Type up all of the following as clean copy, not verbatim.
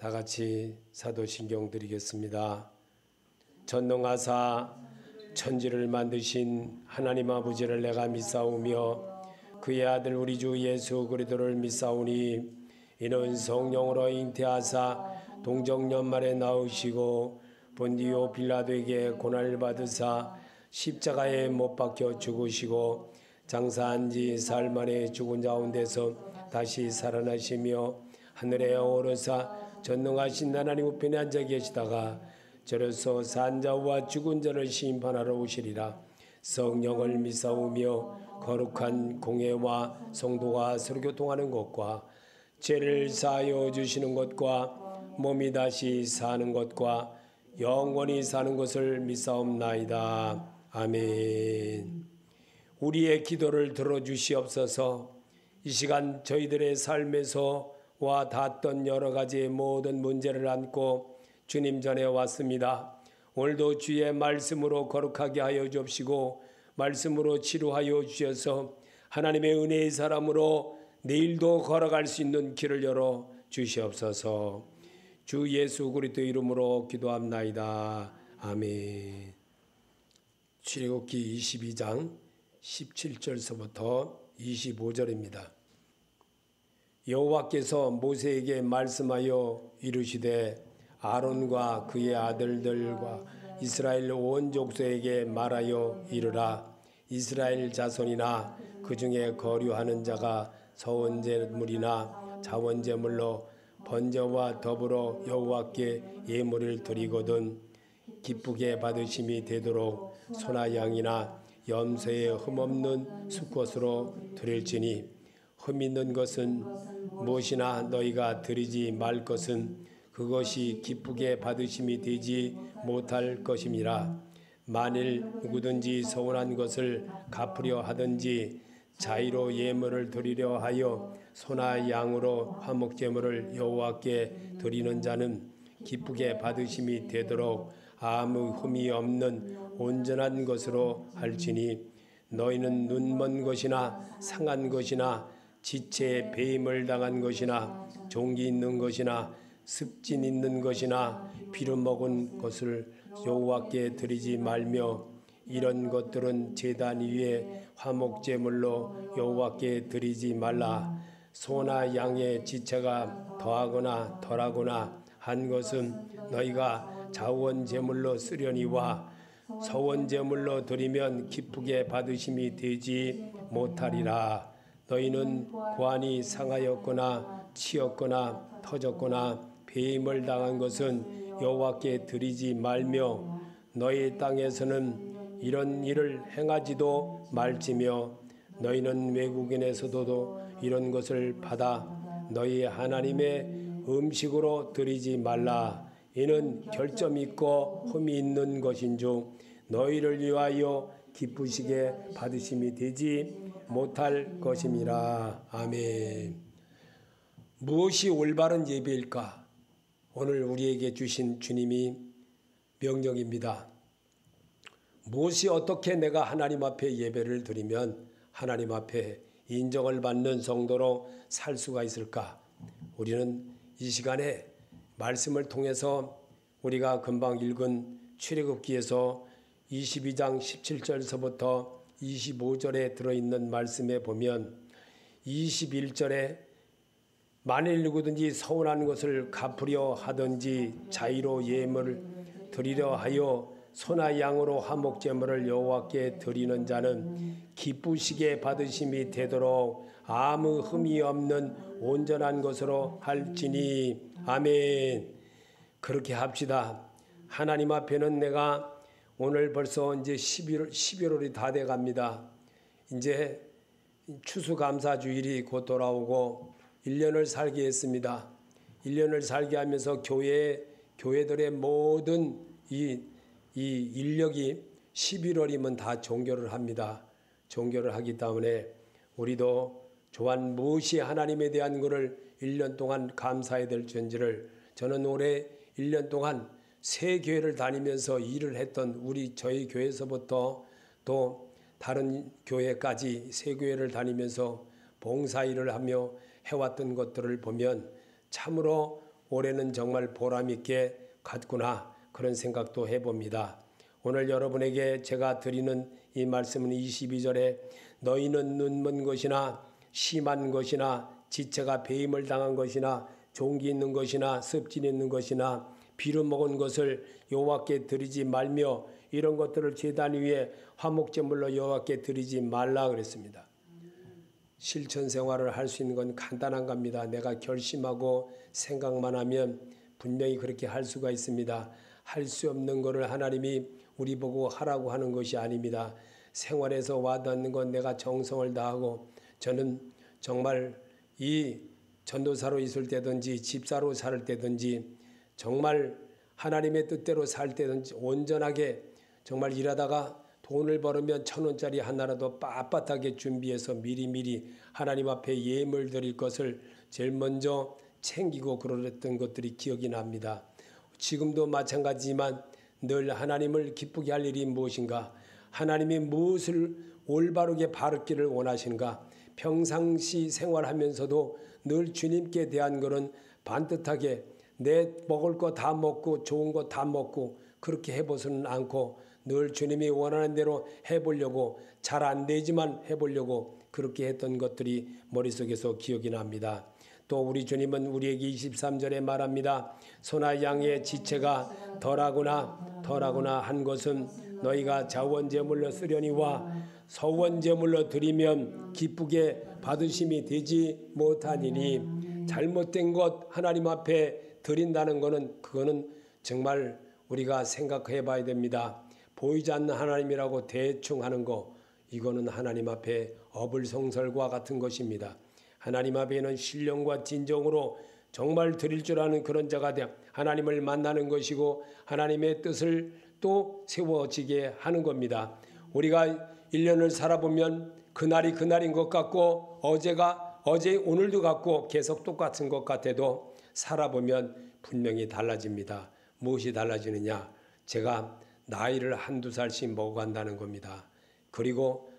다 같이 사도신경 드리겠습니다. 전능하사 천지를 만드신 하나님 아버지를 내가 믿사오며 그의 아들 우리 주 예수 그리스도를 믿사오니 이는 성령으로 잉태하사 동정년만에 나으시고 본디오 빌라도에게 고난을 받으사 십자가에 못 박혀 죽으시고 장사한 지 사흘 만에 죽은 가운데서 다시 살아나시며 하늘에 오르사 전능하신 하나님 우편에 앉아 계시다가 저로서 산 자와 죽은 자를 심판하러 오시리라. 성령을 믿사오며 거룩한 공회와 성도가 서로 교통하는 것과 죄를 사하여 주시는 것과 몸이 다시 사는 것과 영원히 사는 것을 믿사옵나이다. 아멘. 우리의 기도를 들어주시옵소서. 이 시간 저희들의 삶에서 와 닿았던 여러 가지 모든 문제를 안고 주님 전에 왔습니다. 오늘도 주의 말씀으로 거룩하게 하여 주옵시고 말씀으로 치료하여 주셔서 하나님의 은혜의 사람으로 내일도 걸어갈 수 있는 길을 열어 주시옵소서. 주 예수 그리스도 이름으로 기도합나이다. 아멘. 출애굽기 22장 17절서부터 25절입니다. 여호와께서 모세에게 말씀하여 이르시되 아론과 그의 아들들과 이스라엘 온 족속에게 말하여 이르라. 이스라엘 자손이나 그 중에 거류하는 자가 서원제물이나 자원제물로 번제와 더불어 여호와께 예물을 드리거든 기쁘게 받으심이 되도록 소나 양이나 염소의 흠없는 수컷으로 드릴지니 흠 있는 것은 무엇이나 너희가 드리지 말 것은 그것이 기쁘게 받으심이 되지 못할 것임이라. 만일 누구든지 서운한 것을 갚으려 하든지 자의로 예물을 드리려 하여 소나 양으로 화목제물을 여호와께 드리는 자는 기쁘게 받으심이 되도록 아무 흠이 없는 온전한 것으로 할지니 너희는 눈먼 것이나 상한 것이나 지체에 배임을 당한 것이나 종기 있는 것이나 습진 있는 것이나 피를 먹은 것을 여호와께 드리지 말며 이런 것들은 제단 위에 화목제물로 여호와께 드리지 말라. 소나 양의 지체가 더하거나 덜하거나 한 것은 너희가 자원제물로 쓰려니와 서원제물로 드리면 기쁘게 받으심이 되지 못하리라. 너희는 관이 상하였거나 치였거나 터졌거나 배임을 당한 것은 여호와께 드리지 말며 너희 땅에서는 이런 일을 행하지도 말지며 너희는 외국인에서도 이런 것을 받아 너희 하나님의 음식으로 드리지 말라. 이는 결점 있고 흠이 있는 것인즉 너희를 위하여 기쁘시게 받으심이 되지 못할 것임이라. 아멘. 무엇이 올바른 예배일까? 오늘 우리에게 주신 주님이 명령입니다. 무엇이 어떻게 내가 하나님 앞에 예배를 드리면 하나님 앞에 인정을 받는 성도로 살 수가 있을까? 우리는 이 시간에 말씀을 통해서 우리가 금방 읽은 출애굽기에서 22장 17절서부터 25절에 들어있는 말씀에 보면 21절에 만일 누구든지 서운한 것을 갚으려 하든지 자의로 예물을 드리려 하여 소나 양으로 화목제물을 여호와께 드리는 자는 기쁘시게 받으심이 되도록 아무 흠이 없는 온전한 것으로 할지니. 아멘. 그렇게 합시다. 하나님 앞에는 내가 오늘 벌써 이제 11월이 다 돼 갑니다. 이제 추수감사주일이 곧 돌아오고 1년을 살게 했습니다. 1년을 살게 하면서 교회들의 모든 이 인력이 11월이면 다 종교를 합니다. 종교를 하기 때문에 우리도 조한 무엇이 하나님에 대한 것을 1년 동안 감사해야 될 전지를 저는 올해 1년 동안 새 교회를 다니면서 일을 했던 저희 교회에서부터 또 다른 교회까지 새 교회를 다니면서 봉사일을 하며 해왔던 것들을 보면 참으로 올해는 정말 보람있게 갔구나 그런 생각도 해봅니다. 오늘 여러분에게 제가 드리는 이 말씀은 22절에 너희는 눈먼 것이나 심한 것이나 지체가 배임을 당한 것이나 종기 있는 것이나 습진 있는 것이나 비루 먹은 것을 여호와께 드리지 말며 이런 것들을 제단 위에 화목제물로 여호와께 드리지 말라 그랬습니다. 실천 생활을 할 수 있는 건 간단한 겁니다. 내가 결심하고 생각만 하면 분명히 그렇게 할 수가 있습니다. 할 수 없는 것을 하나님이 우리 보고 하라고 하는 것이 아닙니다. 생활에서 와닿는 건 내가 정성을 다하고 저는 정말 이 전도사로 있을 때든지 집사로 살 때든지 정말 하나님의 뜻대로 살 때든지 온전하게 정말 일하다가 돈을 벌으면 1,000원짜리 하나라도 빳빳하게 준비해서 미리미리 하나님 앞에 예물 드릴 것을 제일 먼저 챙기고 그랬던 것들이 기억이 납니다. 지금도 마찬가지지만 늘 하나님을 기쁘게 할 일이 무엇인가? 하나님이 무엇을 올바르게 바르기를 원하시는가? 평상시 생활하면서도 늘 주님께 대한 것은 반듯하게 내 먹을 거 다 먹고 좋은 거 다 먹고 그렇게 해보지는 않고 늘 주님이 원하는 대로 해보려고 잘 안 되지만 해보려고 그렇게 했던 것들이 머릿속에서 기억이 납니다. 또 우리 주님은 우리에게 23절에 말합니다. 소나 양의 지체가 덜하구나 한 것은 너희가 자원제물로 쓰려니와 서원제물로 드리면 기쁘게 받으심이 되지 못하니니 잘못된 것 하나님 앞에 드린다는 것은 그거는 정말 우리가 생각해 봐야 됩니다. 보이지 않는 하나님이라고 대충 하는 거 이거는 하나님 앞에 어불성설과 같은 것입니다. 하나님 앞에는 신령과 진정으로 정말 드릴 줄 아는 그런 자가 되어 하나님을 만나는 것이고 하나님의 뜻을 또 세워지게 하는 겁니다. 우리가 1년을 살아보면 그날이 그날인 것 같고 어제 오늘도 같고 계속 똑같은 것 같아도 살아보면 분명히 달라집니다. 무엇이 달라지느냐? 제가 나이를 한두 살씩 먹어간다는 겁니다. 그리고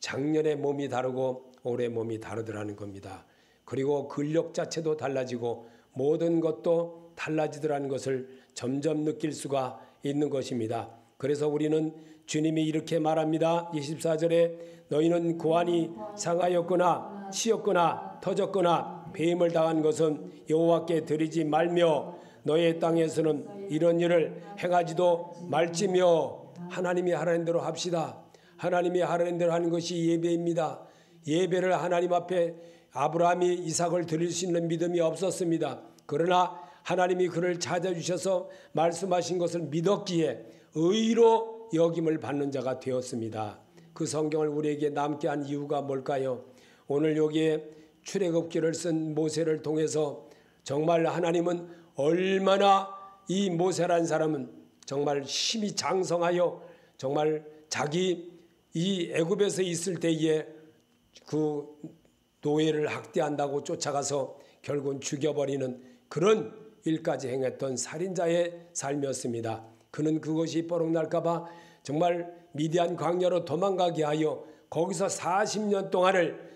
작년에 몸이 다르고 올해 몸이 다르더라는 겁니다. 그리고 근력 자체도 달라지고 모든 것도 달라지더라는 것을 점점 느낄 수가 있는 것입니다. 그래서 우리는 주님이 이렇게 말합니다. 24절에 너희는 고환이 상하였거나 치였거나 터졌거나 배임을 당한 것은 여호와께 드리지 말며 너의 땅에서는 이런 일을 행하지도 말지며 하나님이 하라는 대로 합시다. 하나님이 하라는 대로 하는 것이 예배입니다. 예배를 하나님 앞에 아브라함이 이삭을 드릴 수 있는 믿음이 없었습니다. 그러나 하나님이 그를 찾아주셔서 말씀하신 것을 믿었기에 의로 여김을 받는 자가 되었습니다. 그 성경을 우리에게 남게 한 이유가 뭘까요? 오늘 여기에 출애굽기를 쓴 모세를 통해서 정말 하나님은 얼마나 이 모세란 사람은 정말 힘이 장성하여 정말 자기 이 애굽에서 있을 때에 그 노예를 학대한다고 쫓아가서 결국은 죽여버리는 그런 일까지 행했던 살인자의 삶이었습니다. 그는 그것이 뻐럭날까봐 정말 미디안 광야로 도망가게 하여 거기서 40년 동안을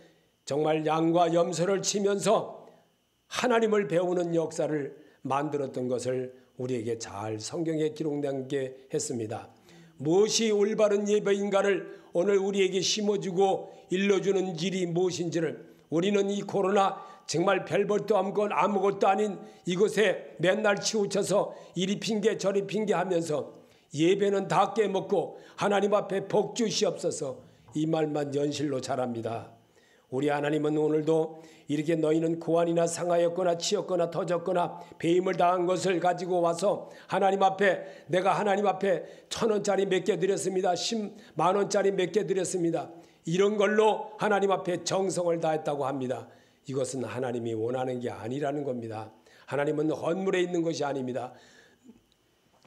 정말 양과 염소를 치면서 하나님을 배우는 역사를 만들었던 것을 우리에게 잘 성경에 기록된 게 했습니다. 무엇이 올바른 예배인가를 오늘 우리에게 심어주고 일러주는 일이 무엇인지를 우리는 이 코로나 정말 별볼도 없건 아무것도 아닌 이것에 맨날 치우쳐서 이리 핑계 저리 핑계하면서 예배는 다 깨먹고 하나님 앞에 복 주시옵소서 이 말만 연실로 잘합니다. 우리 하나님은 오늘도 이렇게 너희는 고환이나 상하였거나 치였거나 터졌거나 배임을 당한 것을 가지고 와서 하나님 앞에 내가 하나님 앞에 1,000원짜리 몇 개 드렸습니다. 10만 원짜리 몇 개 드렸습니다. 이런 걸로 하나님 앞에 정성을 다했다고 합니다. 이것은 하나님이 원하는 게 아니라는 겁니다. 하나님은 헌물에 있는 것이 아닙니다.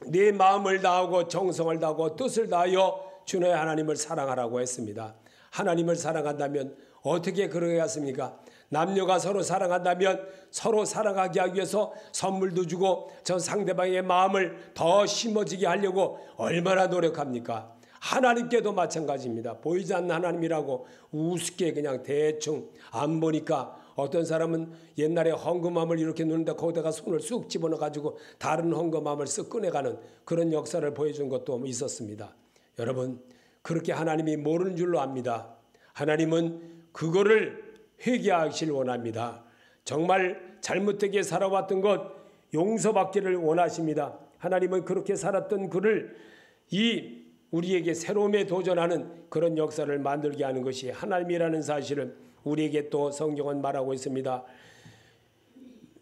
내 마음을 다하고 정성을 다하고 뜻을 다하여 주 너의 하나님을 사랑하라고 했습니다. 하나님을 사랑한다면 어떻게 그러겠습니까? 남녀가 서로 사랑한다면 서로 사랑하게 하기 위해서 선물도 주고 저 상대방의 마음을 더 심어지게 하려고 얼마나 노력합니까? 하나님께도 마찬가지입니다. 보이지 않는 하나님이라고 우습게 그냥 대충 안 보니까 어떤 사람은 옛날에 헌금함을 이렇게 누는데 거기다가 손을 쑥 집어넣어 가지고 다른 헌금함을 쓱 꺼내가는 그런 역사를 보여준 것도 있었습니다. 여러분, 그렇게 하나님이 모르는 줄로 압니다. 하나님은 그거를 회개하시길 원합니다. 정말 잘못되게 살아왔던 것 용서받기를 원하십니다. 하나님은 그렇게 살았던 그를 우리에게 새로움에 도전하는 그런 역사를 만들게 하는 것이 하나님이라는 사실을 우리에게 또 성경은 말하고 있습니다.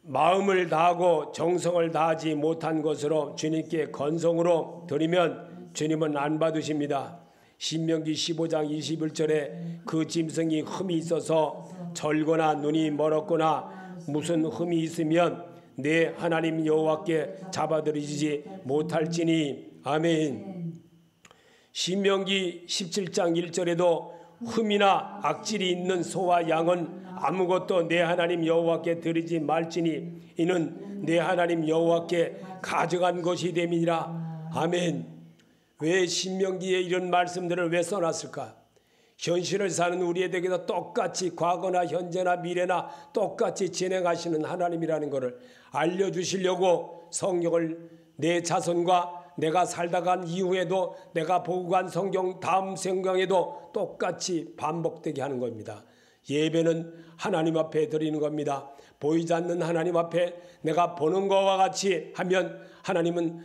마음을 다하고 정성을 다하지 못한 것으로 주님께 건성으로 드리면 주님은 안 받으십니다. 신명기 15장 21절에 그 짐승이 흠이 있어서 절거나 눈이 멀었거나 무슨 흠이 있으면 내 하나님 여호와께 잡아들이지 못할지니. 아멘. 신명기 17장 1절에도 흠이나 악질이 있는 소와 양은 아무것도 내 하나님 여호와께 드리지 말지니 이는 내 하나님 여호와께 가져간 것이 됨이니라. 아멘. 왜 신명기에 이런 말씀들을 왜 써놨을까? 현실을 사는 우리에게도 똑같이 과거나 현재나 미래나 똑같이 진행하시는 하나님이라는 것을 알려주시려고 성경을 내 자손과 내가 살다 간 이후에도 내가 보고 간 성경 다음 성경에도 똑같이 반복되게 하는 겁니다. 예배는 하나님 앞에 드리는 겁니다. 보이지 않는 하나님 앞에 내가 보는 것과 같이 하면 하나님은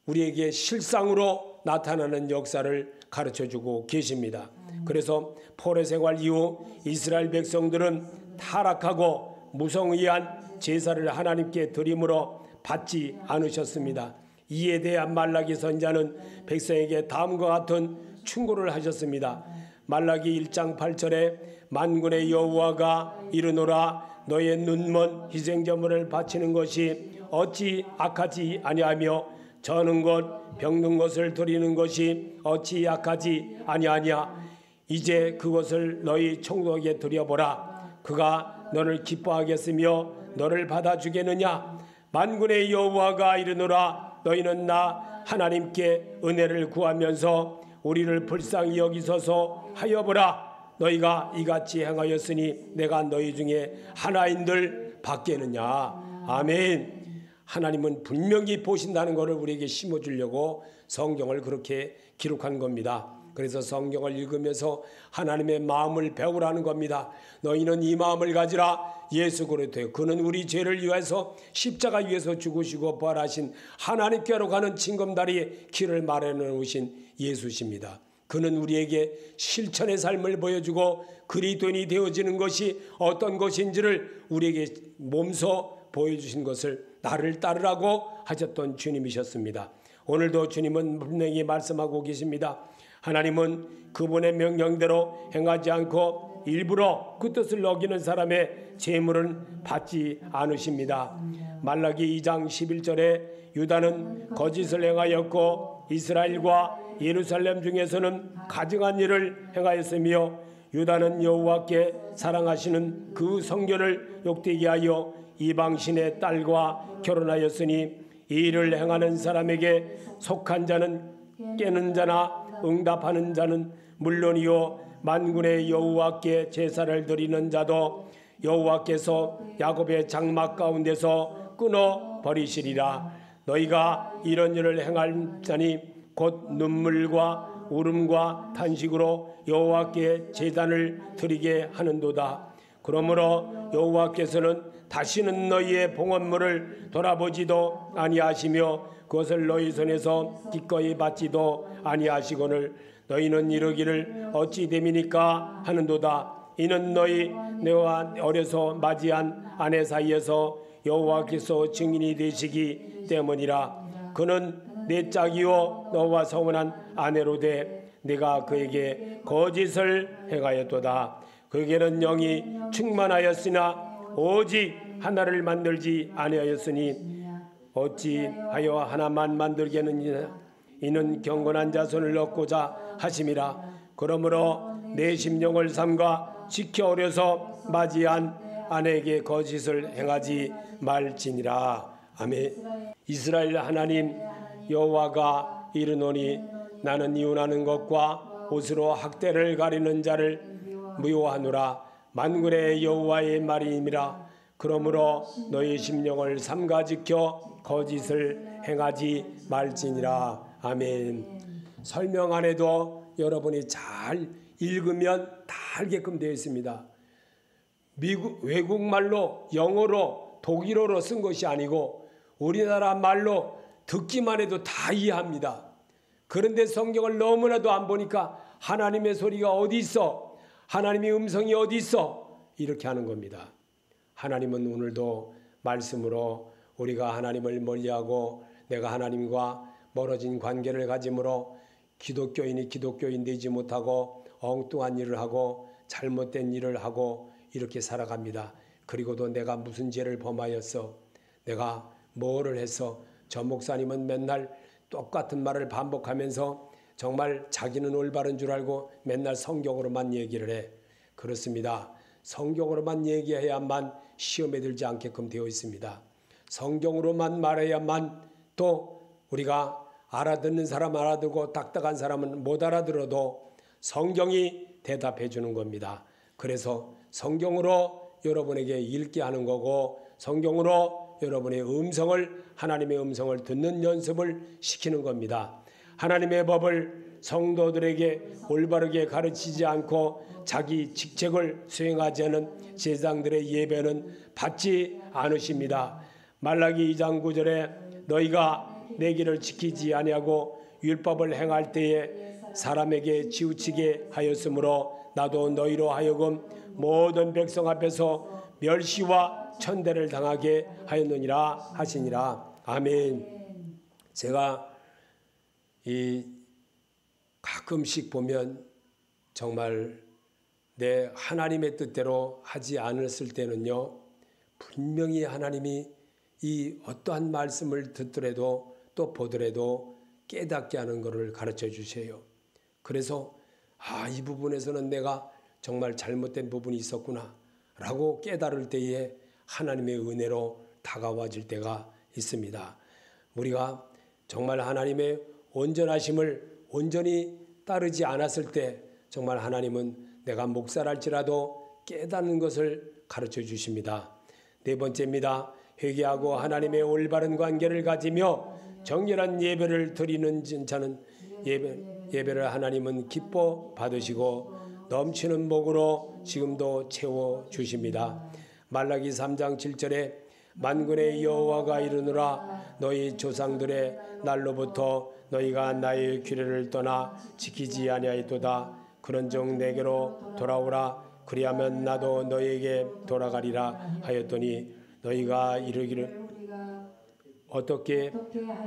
우리에게 실상으로 나타나는 역사를 가르쳐주고 계십니다. 그래서 포로 생활 이후 이스라엘 백성들은 타락하고 무성의한 제사를 하나님께 드림으로 받지 않으셨습니다. 이에 대한 말라기 선지자는 백성에게 다음과 같은 충고를 하셨습니다. 말라기 1장 8절에 만군의 여호와가 이르노라 너의 눈먼 희생제물을 바치는 것이 어찌 악하지 아니하며 저는 것 병든 것을 드리는 것이 어찌 악하지 아니하냐. 이제 그것을 너희 총독에게 드려보라. 그가 너를 기뻐하겠으며 너를 받아주겠느냐. 만군의 여호와가 이르노라 너희는 나 하나님께 은혜를 구하면서 우리를 불쌍히 여기소서 하여보라. 너희가 이같이 행하였으니 내가 너희 중에 하나인들 받겠느냐. 아멘. 하나님은 분명히 보신다는 것을 우리에게 심어주려고 성경을 그렇게 기록한 겁니다. 그래서 성경을 읽으면서 하나님의 마음을 배우라는 겁니다. 너희는 이 마음을 가지라. 예수 그리스도 그는 우리 죄를 위해서 십자가 위에서 죽으시고 부활하신 하나님께로 가는 징검다리의 길을 마련해 놓으신 예수십니다. 그는 우리에게 실천의 삶을 보여주고 그리스도인이 되어지는 것이 어떤 것인지를 우리에게 몸소 보여주신 것을 나를 따르라고 하셨던 주님이셨습니다. 오늘도 주님은 분명히 말씀하고 계십니다. 하나님은 그분의 명령대로 행하지 않고 일부러 그 뜻을 어기는 사람의 재물은 받지 않으십니다. 말라기 2장 11절에 유다는 거짓을 행하였고 이스라엘과 예루살렘 중에서는 가증한 일을 행하였으며 유다는 여호와께 사랑하시는 그 성결을 욕되게 하여 이방신의 딸과 결혼하였으니 이 일을 행하는 사람에게 속한 자는 깨는 자나 응답하는 자는 물론이요 만군의 여호와께 제사를 드리는 자도 여호와께서 야곱의 장막 가운데서 끊어 버리시리라. 너희가 이런 일을 행할 자니 곧 눈물과 울음과 탄식으로 여호와께 제단을 드리게 하는도다. 그러므로 여호와께서는 다시는 너희의 봉헌물을 돌아보지도 아니하시며 그것을 너희 손에서 기꺼이 받지도 아니하시거늘 너희는 이르기를 어찌 됨이니까 하는도다. 이는 너희 내와 어려서 맞이한 아내 사이에서 여호와께서 증인이 되시기 때문이라. 그는 내 짝이요 너와 성혼한 아내로 돼 내가 그에게 거짓을 행하였도다. 그에게는 영이 충만하였으나 오직 하나를 만들지 아니하였으니 어찌하여 하나만 만들겠느냐. 이는 경건한 자손을 얻고자 하심이라. 그러므로 내 심령을 삼가 지켜 어려서 맞이한 아내에게 거짓을 행하지 말지니라. 아멘. 이스라엘 하나님 여호와가 이르노니 나는 이혼하는 것과 옷으로 학대를 가리는 자를 미워하노라. 만군의 여호와의 말이니라. 그러므로 너희 심령을 삼가 지켜 거짓을 행하지 말지니라. 아멘. 설명 안 해도 여러분이 잘 읽으면 다 알게끔 되어 있습니다. 외국말로 영어로 독일어로 쓴 것이 아니고 우리나라 말로 듣기만 해도 다 이해합니다. 그런데 성경을 너무나도 안 보니까 하나님의 소리가 어디 있어? 하나님의 음성이 어디 있어? 이렇게 하는 겁니다. 하나님은 오늘도 말씀으로 우리가 하나님을 멀리하고 내가 하나님과 멀어진 관계를 가짐으로 기독교인이 기독교인 되지 못하고 엉뚱한 일을 하고 잘못된 일을 하고 이렇게 살아갑니다. 그리고도 내가 무슨 죄를 범하였어? 내가 뭐를 했어? 저 목사님은 맨날 똑같은 말을 반복하면서 정말 자기는 올바른 줄 알고 맨날 성경으로만 얘기를 해. 그렇습니다. 성경으로만 얘기해야만 시험에 들지 않게끔 되어 있습니다. 성경으로만 말해야만 또 우리가 알아듣는 사람 알아듣고 딱딱한 사람은 못 알아들어도 성경이 대답해 주는 겁니다. 그래서 성경으로 여러분에게 읽게 하는 거고 성경으로 여러분의 음성을 하나님의 음성을 듣는 연습을 시키는 겁니다. 하나님의 법을 성도들에게 올바르게 가르치지 않고 자기 직책을 수행하지 않은 제사장들의 예배는 받지 않으십니다. 말라기 2장 9절에 너희가 내 길을 지키지 아니하고 율법을 행할 때에 사람에게 치우치게 하였으므로 나도 너희로 하여금 모든 백성 앞에서 멸시와 천대를 당하게 하였느니라 하시니라. 아멘. 제가 가끔씩 보면 정말 내 하나님의 뜻대로 하지 않았을 때는요, 분명히 하나님이 이 어떠한 말씀을 듣더라도 또 보더라도 깨닫게 하는 것을 가르쳐 주세요. 그래서 이 부분에서는 내가 정말 잘못된 부분이 있었구나 라고 깨달을 때에 하나님의 은혜로 다가와질 때가 있습니다. 우리가 정말 하나님의 온전하심을 온전히 따르지 않았을 때 정말 하나님은 내가 목사랄지라도 깨닫는 것을 가르쳐 주십니다. 네 번째입니다. 회개하고 하나님의 올바른 관계를 가지며 정결한 예배를 드리는 자는 예배를 하나님은 기뻐 받으시고 넘치는 복으로 지금도 채워 주십니다. 말라기 3장 7절에 만군의 여호와가 이르노라 너희 조상들의 날로부터 너희가 나의 규례를 떠나 지키지 아니하였도다. 그런즉 내게로 돌아오라. 그리하면 나도 너희에게 돌아가리라 하였더니 너희가 이르기를 어떻게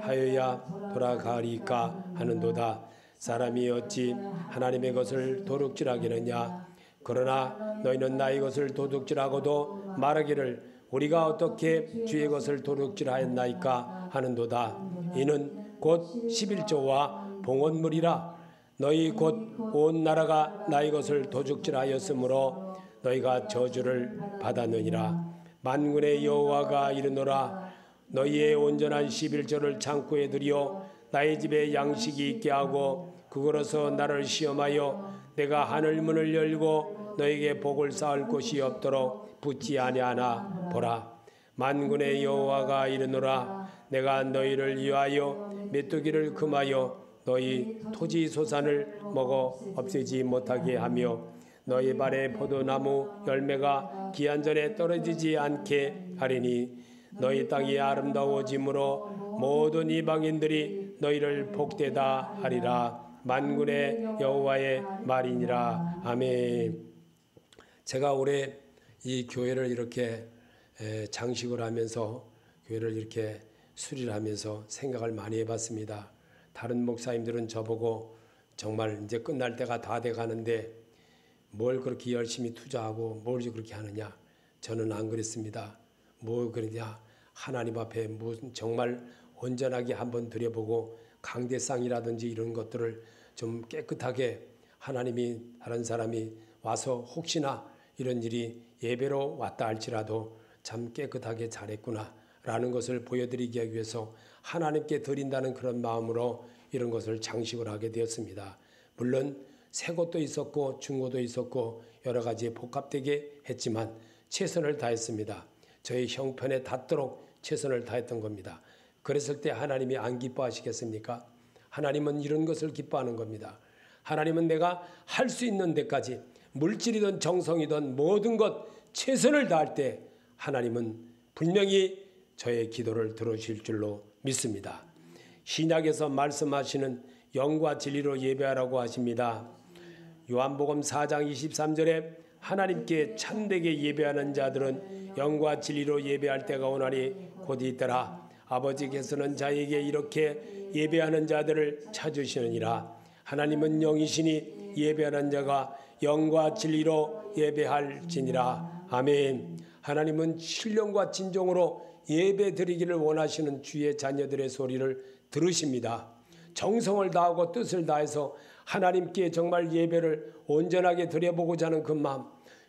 하여야 돌아가리까 하는도다. 사람이 어찌 하나님의 것을 도둑질하겠느냐. 그러나 너희는 나의 것을 도둑질하고도 말하기를 우리가 어떻게 주의 것을 도둑질하였나이까 하는도다. 이는 곧 11조와 봉헌물이라. 너희 곧 온 나라가 나의 것을 도둑질하였으므로 너희가 저주를 받았느니라. 만군의 여호와가 이르노라 너희의 온전한 11조를 창고에 들여 나의 집에 양식이 있게 하고 그걸로서 나를 시험하여 내가 하늘 문을 열고 너에게 복을 쌓을 곳이 없도록 붙지 아니하나 보라. 만군의 여호와가 이르노라 내가 너희를 위하여 메뚜기를 금하여 너희 토지 소산을 먹어 없애지 못하게 하며 너희 발에 포도나무 열매가 기한전에 떨어지지 않게 하리니 너희 땅이 아름다워짐으로 모든 이방인들이 너희를 복되다 하리라. 만군의 여호와의 말이니라. 아멘. 제가 올해 이 교회를 이렇게 장식을 하면서 교회를 이렇게 수리를 하면서 생각을 많이 해봤습니다. 다른 목사님들은 저보고 정말 이제 끝날 때가 다 돼가는데 뭘 그렇게 열심히 투자하고 뭘 그렇게 하느냐. 저는 안 그랬습니다. 뭐 그러냐. 하나님 앞에 무슨 정말 온전하게 한번 드려보고 강대상이라든지 이런 것들을 좀 깨끗하게 하나님이 다른 사람이 와서 혹시나 이런 일이 예배로 왔다 할지라도 참 깨끗하게 잘했구나 라는 것을 보여드리기 위해서 하나님께 드린다는 그런 마음으로 이런 것을 장식을 하게 되었습니다. 물론 새 것도 있었고 중고도 있었고 여러 가지 복합되게 했지만 최선을 다했습니다. 저희 형편에 닿도록 최선을 다했던 겁니다. 그랬을 때 하나님이 안 기뻐하시겠습니까? 하나님은 이런 것을 기뻐하는 겁니다. 하나님은 내가 할 수 있는 데까지 물질이든 정성이든 모든 것 최선을 다할 때 하나님은 분명히 저의 기도를 들어주실 줄로 믿습니다. 신약에서 말씀하시는 영과 진리로 예배하라고 하십니다. 요한복음 4장 23절에 하나님께 참되게 예배하는 자들은 영과 진리로 예배할 때가 오나니 곧 있더라. 아버지께서는 자에게 이렇게 예배하는 자들을 찾으시느니라. 하나님은 영이시니 예배하는 자가 영과 진리로 예배할지니라. 아멘. 하나님은 신령과 진정으로 예배 드리기를 원하시는 주의 자녀들의 소리를 들으십니다. 정성을 다하고 뜻을 다해서 하나님께 정말 예배를 온전하게 드려보고자 하는 그 마음,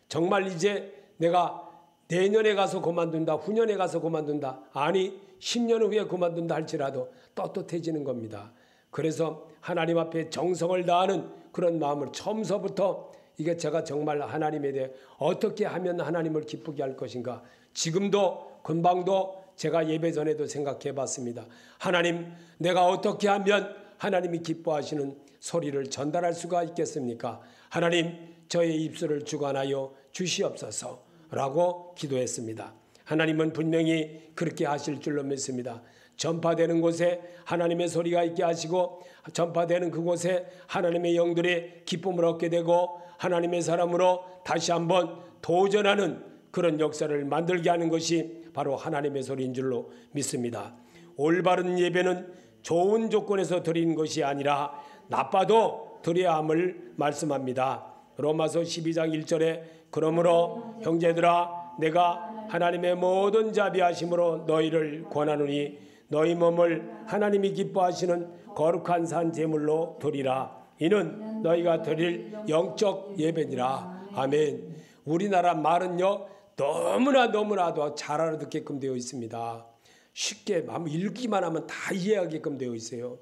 정말 이제 내가 내년에 가서 그만둔다, 후년에 가서 그만둔다, 아니 10년 후에 그만둔다 할지라도 떳떳해지는 겁니다. 그래서 하나님 앞에 정성을 다하는 그런 마음을 처음서부터 이게 제가 정말 하나님에 대해 어떻게 하면 하나님을 기쁘게 할 것인가, 지금도 금방도 제가 예배 전에도 생각해 봤습니다. 하나님, 내가 어떻게 하면 하나님이 기뻐하시는 소리를 전달할 수가 있겠습니까? 하나님, 저의 입술을 주관하여 주시옵소서 라고 기도했습니다. 하나님은 분명히 그렇게 하실 줄로 믿습니다. 전파되는 곳에 하나님의 소리가 있게 하시고 전파되는 그곳에 하나님의 영들이 기쁨을 얻게 되고 하나님의 사람으로 다시 한번 도전하는 그런 역사를 만들게 하는 것이 바로 하나님의 소리인 줄로 믿습니다. 올바른 예배는 좋은 조건에서 드리는 것이 아니라 나빠도 드려야 함을 말씀합니다. 로마서 12장 1절에 그러므로 형제들아 내가 하나님의 모든 자비하심으로 너희를 권하노니 너희 몸을 하나님이 기뻐하시는 거룩한 산 제물로 드리라. 이는 너희가 드릴 영적 예배니라. 아멘. 우리나라 말은요 너무나도 잘 알아듣게끔 되어 있습니다. 쉽게 읽기만 하면 다 이해하게끔 되어 있어요.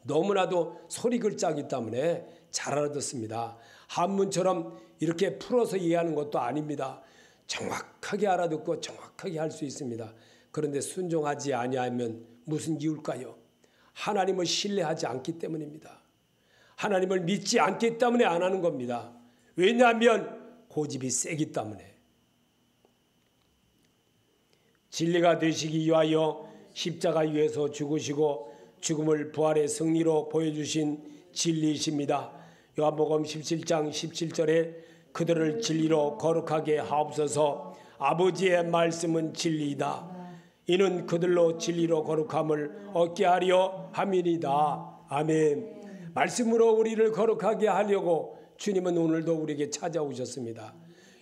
너무나도 소리 글자이기 때문에 잘 알아듣습니다. 한문처럼 이렇게 풀어서 이해하는 것도 아닙니다. 정확하게 알아듣고 정확하게 할 수 있습니다. 그런데 순종하지 아니하면 무슨 이유일까요? 하나님을 신뢰하지 않기 때문입니다. 하나님을 믿지 않기 때문에 안 하는 겁니다. 왜냐하면 고집이 세기 때문에. 진리가 되시기 위하여 십자가 위에서 죽으시고 죽음을 부활의 승리로 보여주신 진리이십니다. 요한복음 17장 17절에 그들을 진리로 거룩하게 하옵소서. 아버지의 말씀은 진리이다. 이는 그들로 진리로 거룩함을 얻게 하려 함이니이다. 아멘. 말씀으로 우리를 거룩하게 하려고 주님은 오늘도 우리에게 찾아오셨습니다.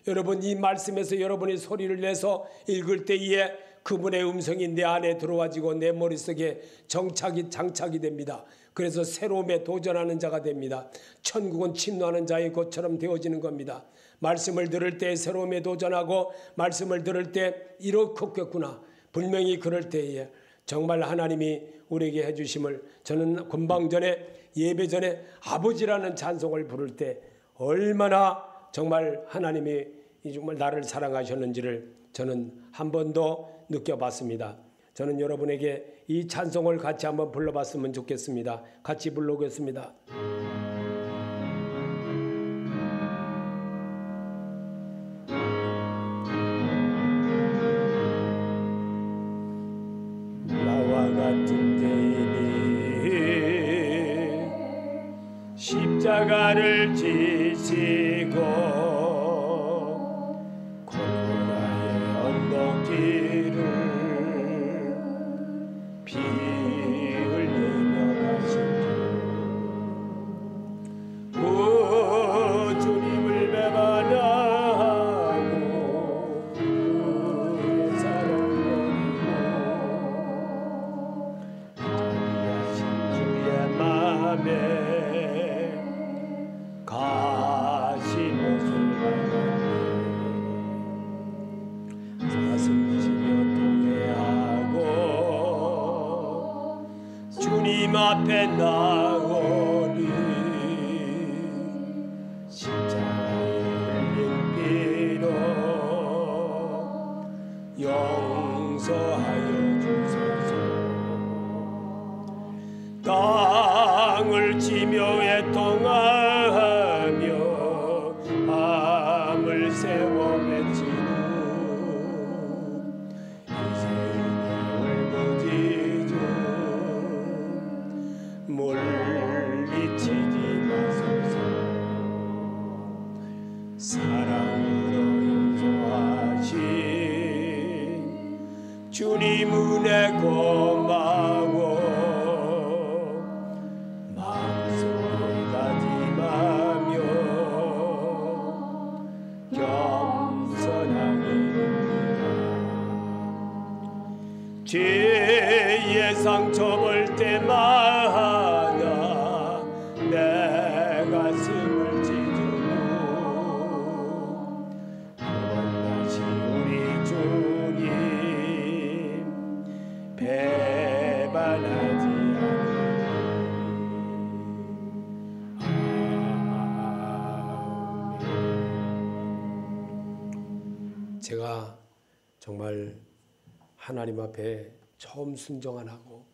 여러분, 이 말씀에서 여러분이 소리를 내서 읽을 때에 그분의 음성이 내 안에 들어와지고 내 머릿속에 장착이 됩니다. 그래서 새로움에 도전하는 자가 됩니다. 천국은 침노하는 자의 것처럼 되어지는 겁니다. 말씀을 들을 때 새로움에 도전하고 말씀을 들을 때 이렇겠구나. 분명히 그럴 때에 정말 하나님이 우리에게 해주심을 저는 금방 전에 예배 전에 아버지라는 찬송을 부를 때 얼마나 정말 하나님이 정말 나를 사랑하셨는지를 저는 한 번도 느껴봤습니다. 저는 여러분에게 이 찬송을 같이 한번 불러봤으면 좋겠습니다. 같이 불러보겠습니다. 나와 같은 죄인이 십자가를 지시고 길을 피 흘리며 가신 주 주님을 배반하고 그의 사랑 버리고 자비하신 주의 맘에 가신 옷을 주님 앞에 나오니 춤을 추며 애통하며 밤을 새워 외치는 이제 내 물리치지 마소서. 사랑으로 용서하신 주님 은혜 고마워. 마음속에 다짐하며 겸손하게 죄의 상처 볼 때마다 내 가슴을 찢으며 다시 우리 주님 배반하지 않으리. 제가 정말 하나님 앞에 처음 순종 안 하고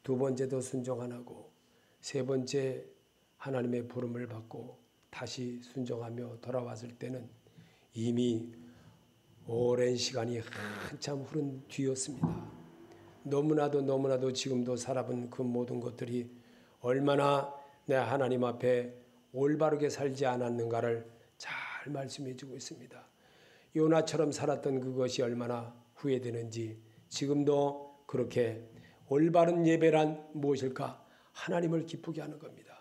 두 번째도 순종 안 하고 세 번째 하나님의 부름을 받고 다시 순종하며 돌아왔을 때는 이미 오랜 시간이 한참 흐른 뒤였습니다. 너무나도 지금도 살아본 그 모든 것들이 얼마나 내 하나님 앞에 올바르게 살지 않았는가를 잘 말씀해 주고 있습니다. 요나처럼 살았던 그것이 얼마나 후회되는지, 지금도 그렇게 올바른 예배란 무엇일까? 하나님을 기쁘게 하는 겁니다.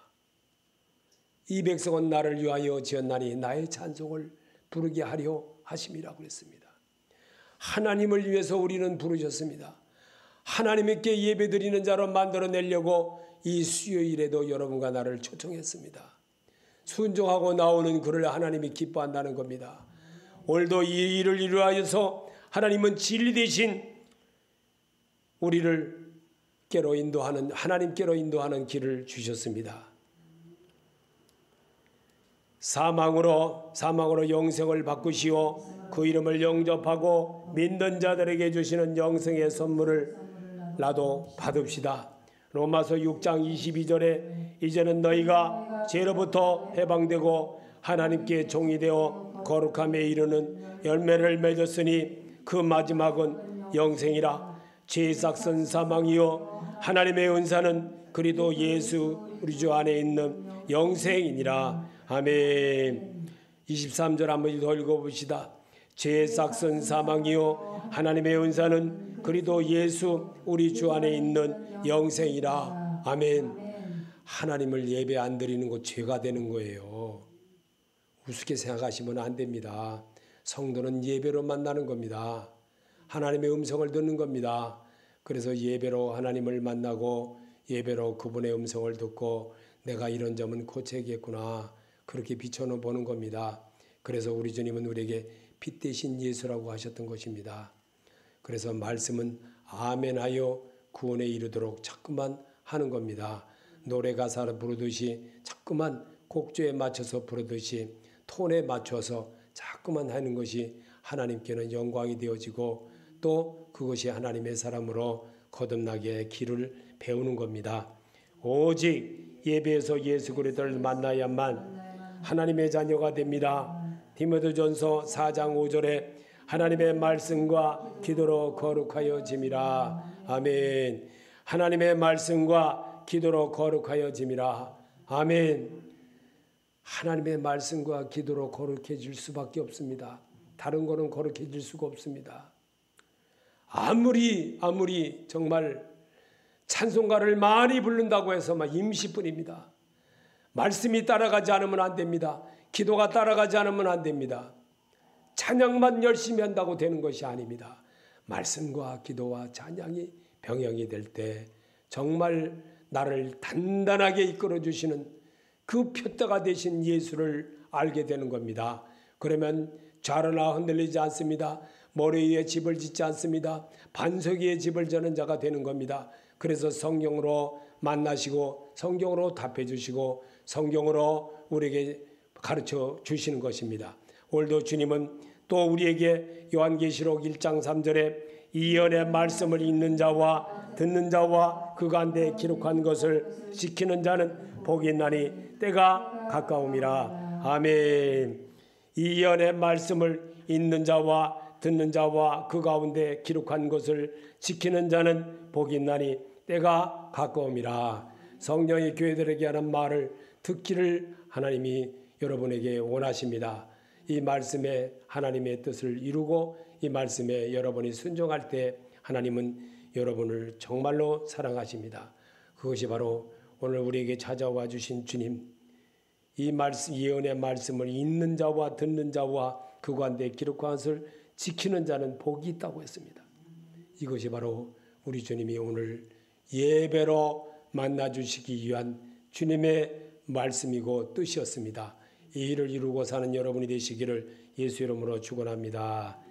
이 백성은 나를 위하여 지었나니 나의 찬송을 부르게 하려 하심이라고 그랬습니다. 하나님을 위해서 우리는 부르셨습니다. 하나님께 예배드리는 자로 만들어내려고 이 수요일에도 여러분과 나를 초청했습니다. 순종하고 나오는 그를 하나님이 기뻐한다는 겁니다. 오늘도 이 일을 이루어서 하나님은 진리 대신 우리를 깨로 인도하는, 하나님께로 인도하는 길을 주셨습니다. 사망으로 영생을 바꾸시오 그 이름을 영접하고 믿는 자들에게 주시는 영생의 선물을 나도 받읍시다. 로마서 6장 22절에 이제는 너희가 죄로부터 해방되고 하나님께 종이 되어 거룩함에 이르는 열매를 맺었으니 그 마지막은 영생이라. 죄의 삭은 사망이요 하나님의 은사는 그리스도 예수 우리 주 안에 있는 영생이니라. 아멘. 23절 한번 더 읽어봅시다. 죄의 삭은 사망이요 하나님의 은사는 그리스도 예수 우리 주 안에 있는 영생이라. 아멘. 하나님을 예배 안 드리는 거 죄가 되는 거예요. 우습게 생각하시면 안 됩니다. 성도는 예배로 만나는 겁니다. 하나님의 음성을 듣는 겁니다. 그래서 예배로 하나님을 만나고 예배로 그분의 음성을 듣고 내가 이런 점은 고쳐야겠구나, 그렇게 비춰보는 겁니다. 그래서 우리 주님은 우리에게 빛 대신 예수라고 하셨던 것입니다. 그래서 말씀은 아멘하여 구원에 이르도록 자꾸만 하는 겁니다. 노래 가사를 부르듯이 자꾸만 곡조에 맞춰서 부르듯이 톤에 맞춰서 자꾸만 하는 것이 하나님께는 영광이 되어지고 또 그것이 하나님의 사람으로 거듭나게 길을 배우는 겁니다. 오직 예배에서 예수 그리스도를 만나야만 하나님의 자녀가 됩니다. 디모데전서 4장 5절에 하나님의 말씀과 기도로 거룩하여 짐이라. 아멘. 하나님의 말씀과 기도로 거룩하여 짐이라. 아멘. 하나님의 말씀과 기도로 거룩해질 수밖에 없습니다. 다른 거는 거룩해질 수가 없습니다. 아무리 정말 찬송가를 많이 부른다고 해서 막 임시뿐입니다. 말씀이 따라가지 않으면 안 됩니다. 기도가 따라가지 않으면 안 됩니다. 찬양만 열심히 한다고 되는 것이 아닙니다. 말씀과 기도와 찬양이 병행이 될 때 정말 나를 단단하게 이끌어 주시는 그 표대가 되신 예수를 알게 되는 겁니다. 그러면 좌로나 흔들리지 않습니다. 머리 위에 집을 짓지 않습니다. 반석 위에 집을 저는 자가 되는 겁니다. 그래서 성경으로 만나시고 성경으로 답해 주시고 성경으로 우리에게 가르쳐 주시는 것입니다. 오늘도 주님은 또 우리에게 요한계시록 1장 3절에 이 연의 말씀을 읽는 자와 듣는 자와 그 가운데 기록한 것을 지키는 자는 복이 있나니 때가 가까움이라. 아멘. 이 예언의 말씀을 읽는 자와 듣는 자와 그 가운데 기록한 것을 지키는 자는 복이 있나니 때가 가까움이라. 성령이 교회들에게 하는 말을 듣기를 하나님이 여러분에게 원하십니다. 이 말씀에 하나님의 뜻을 이루고 이 말씀에 여러분이 순종할 때 하나님은 여러분을 정말로 사랑하십니다. 그것이 바로 오늘 우리에게 찾아와 주신 주님, 이 말씀, 예언의 말씀을 읽는 자와 듣는 자와 그 가운데 기록한 것을 지키는 자는 복이 있다고 했습니다. 이것이 바로 우리 주님이 오늘 예배로 만나 주시기 위한 주님의 말씀이고 뜻이었습니다. 이 일을 이루고 사는 여러분이 되시기를 예수 이름으로 축원합니다.